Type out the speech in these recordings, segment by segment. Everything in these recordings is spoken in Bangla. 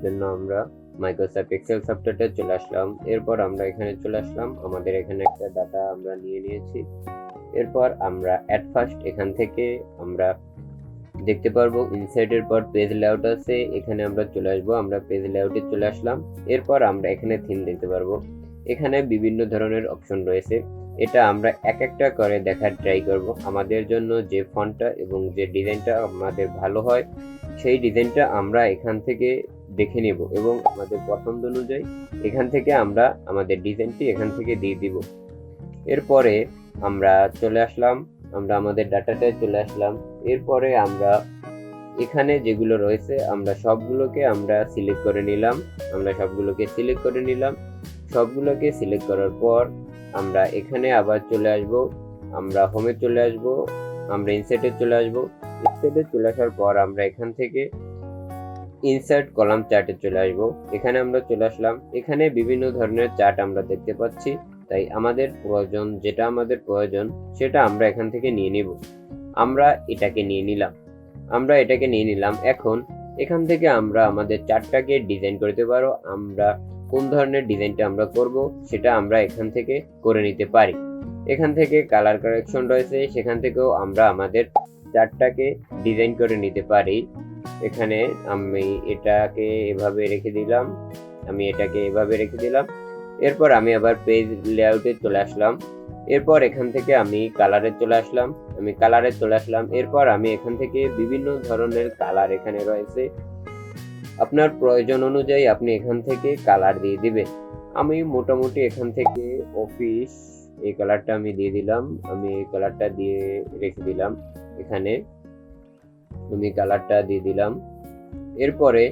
জন্য আমরা মাইক্রোসফট এক্সেল সফটওয়্যারটা চলে আসলাম। এরপর আমরা এখানে চলে আসলাম, আমাদের এখানে একটা ডাটা আমরা নিয়ে নিয়েছি। এরপর আমরা অ্যাট ফার্স্ট এখান থেকে আমরা দেখতে পারবো ইনসার্টের পর পেজ লেআউট আছে, এখানে আমরা চলে আসবো, আমরা পেজ লেআউটে চলে আসলাম। এরপর আমরা এখানে থিম দেখতে পারবো, এখানে বিভিন্ন ধরনের অপশন রয়েছে, এটা আমরা এক একটা করে দেখার ট্রাই করব। আমাদের জন্য যে ফন্টটা এবং যে ডিজাইনটা আমাদের ভালো হয় সেই ডিজাইনটা আমরা এখান থেকে দেখে নেব এবং আমাদের পছন্দ অনুযায়ী এখান থেকে আমরা আমাদের ডিজাইনটি এখান থেকে দিয়ে দিব। এরপরে আমরা চলে আসলাম, আমরা আমাদের ডাটাটায় চলে আসলাম। এরপরে আমরা এখানে যেগুলো রয়েছে আমরা সবগুলোকে আমরা সিলেক্ট করে নিলাম, সবগুলোকে সিলেক্ট করার পর আমরা এখানে আবার চলে আসব, আমরা হোমে চলে আসব, আমরা ইনসার্টে চলে আসব। ইনসার্টে চলে আসার পর আমরা এখান থেকে ইনসার্ট কলাম চার্টে চলে আসব। এখানে আমরা চলে আসলাম, এখানে বিভিন্ন ধরনের চার্ট আমরা দেখতে পাচ্ছি, তাই আমাদের প্রয়োজন সেটা আমরা এখান থেকে নিয়ে নিব। আমরা এটাকে নিয়ে নিলাম। এখন এখান থেকে আমরা আমাদের চার্টটাকে ডিজাইন করতে পারো, আমরা কোন ধরনের ডিজাইনটা আমরা করব সেটা আমরা এখান থেকে করে নিতে পারি। এখান থেকে কালার কারেকশন রয়েছে, সেখান থেকেও আমরা আমাদের চার্টটাকে ডিজাইন করে নিতে পারি। এখানে আমি এটাকে এভাবে রেখে দিলাম, এরপর আমি আবার পেজ লেআউটে চলে আসলাম। এরপর এখান থেকে আমি কালারে চলে আসলাম, এরপর আমি এখান থেকে বিভিন্ন ধরনের কালার এখানে রয়েছে, আপনার প্রয়োজন অনুযায়ী আপনি এখান থেকে কালার দিয়ে দিবেন। আমি মোটামুটি এখান থেকে অফিস এই কালারটা আমি দিয়ে দিলাম, আমি এই কালারটা দিয়ে রেখে দিলাম, এখানে আমি কালারটা দিয়ে দিলাম। এরপরে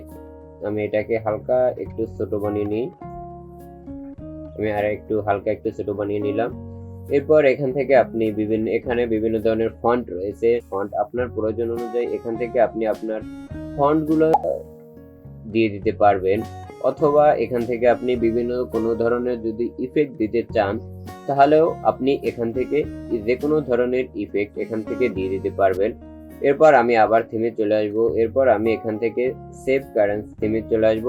আমি এটাকে হালকা একটু ছোট বানিয়ে নিই, ছোট বানিয়ে নিলাম। এরপর এখান থেকে আপনি বিভিন্ন ধরনের ফন্ট রয়েছে, ফন্ট আপনার প্রয়োজন অনুযায়ী এখান থেকে আপনি আপনার ফন্টগুলো দিয়ে দিতে পারবেন, অথবা এখান থেকে আপনি কোনো ধরনের যদি ইফেক্ট দিতে চান তাহলেও আপনি এখান থেকে যে কোনো ধরনের ইফেক্ট এখান থেকে দিয়ে দিতে পারবেন। এরপর আমি আবার থিমে চলে আসব, এরপর আমি এখান থেকে সেভ কারেন্ট থিমে চলে আসব।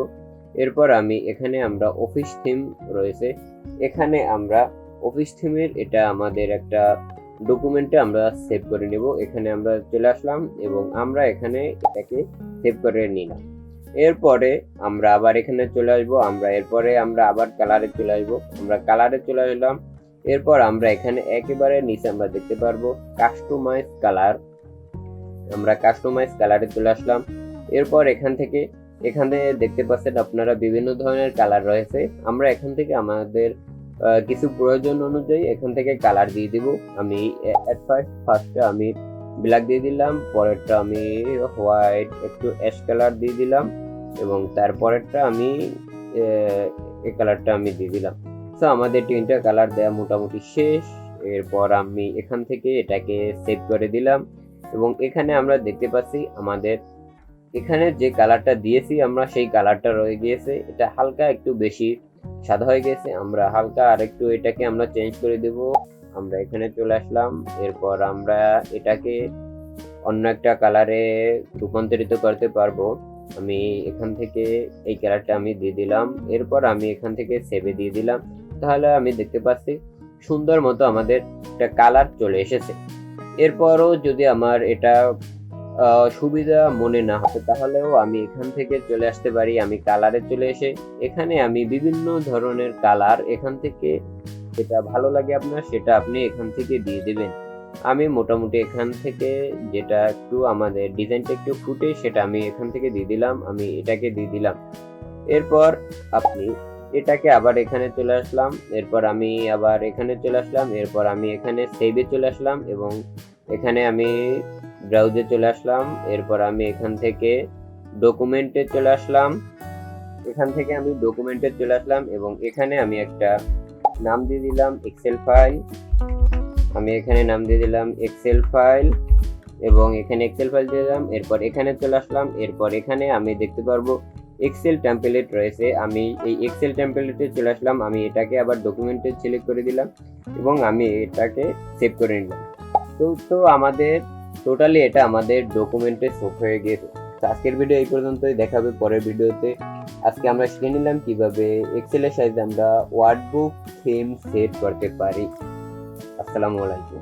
এরপর আমি এখানে আমরা অফিস থিম রয়েছে, এখানে আমরা অফিস থিমের এটা আমাদের একটা ডকুমেন্টে আমরা সেভ করে নেব। এখানে আমরা চলে আসলাম এবং আমরা এখানে এটাকে সেভ করে নিলাম। এরপরে আমরা আবার এখানে চলে আসবো, আমরা আবার কালারে চলে আসবো, আমরা কালারে চলে আসলাম। এরপর আমরা এখানে একেবারে নিচে আমরা দেখতে পারবো কাস্টমাইজ কালার, আমরা কাস্টমাইজ কালারে চলে আসলাম। এরপর এখানে দেখতে পাচ্ছেন আপনারা বিভিন্ন ধরনের কালার রয়েছে, আমরা এখান থেকে আমাদের কিছু প্রয়োজন অনুযায়ী এখান থেকে কালার দিয়ে দিব। আমি ফার্স্টে আমি ব্ল্যাক দিয়ে দিলাম, পরেরটা আমি হোয়াইট একটু অ্যাশ কালার দিয়ে দিলাম এবং তারপরেরটা আমি এই কালারটা আমি দিয়ে দিলাম। তো আমাদের তিনটা কালার দেওয়া মোটামুটি শেষ। এরপর আমি এখান থেকে এটাকে সেভ করে দিলাম এবং এখানে আমরা দেখতে পাচ্ছি আমাদের এখানে যে কালারটা দিয়েছি আমরা সেই কালারটা রয়ে গিয়েছে, এটা হালকা একটু বেশি সাদা হয়ে গেছে, আমরা হালকা আরেকটু এটাকে আমরা চেঞ্জ করে দেব। আমরা এখানে চলে আসলাম, এরপর আমরা এটাকে অন্য একটা কালারে রূপান্তরিত করতে পারবো। আমি এখান থেকে এই কালারটা আমি দিয়ে দিলাম, এরপর আমি এখান থেকে সেভে দিয়ে দিলাম, তাহলে আমি দেখতে পাচ্ছি সুন্দর মতো আমাদের একটা কালার চলে এসেছে। এরপরও যদি আমার এটা সুবিধা মনে না হতো তাহলেও আমি এখান থেকে চলে আসতে পারি, আমি কালারে চলে এসে এখানে আমি বিভিন্ন ধরনের কালার এখান থেকে যেটা ভালো লাগে আপনার সেটা আপনি এখান থেকে দিয়ে দেবেন। আমি মোটামুটি এখান থেকে যেটা একটু আমাদের ডিজাইনটা একটু ফুটে সেটা আমি এখান থেকে দিয়ে দিলাম, আমি এটাকে দিয়ে দিলাম। এরপর আপনি এটাকে আবার এখানে চলে আসলাম, এরপর আমি আবার এখানে চলে আসলাম, এরপর আমি এখানে সেভে চলে আসলাম এবং এখানে আমি ব্রাউজে চলে আসলাম। এরপর আমি এখান থেকে ডকুমেন্টে চলে আসলাম, এবং এখানে আমি একটা নাম দিয়ে দিলাম এক্সেল ফাইল, এবং এখানে এক্সেল ফাইল দিয়ে দিলাম। এরপর এখানে চলে আসলাম, এরপর এখানে আমি দেখতে পারবো এক্সেল টেমপ্লেট রয়েছে, আমি এই এক্সেল টেমপ্লেটে চলে আসলাম, আমি এটাকে আবার ডকুমেন্টে সিলেক্ট করে দিলাম এবং আমি এটাকে সেভ করে নিলাম। তো আমাদের টোটালি এটা আমাদের ডকুমেন্টে সেভ হয়ে গেছে। আজকের ভিডিও এই পর্যন্তই, দেখা হবে পরের ভিডিওতে। আজকে আমরা শিখে নিলাম কিভাবে এক্সেলের সাহায্যে আমরা ওয়ার্কবুক থিম সেট করতে পারি। আসসালামু আলাইকুম।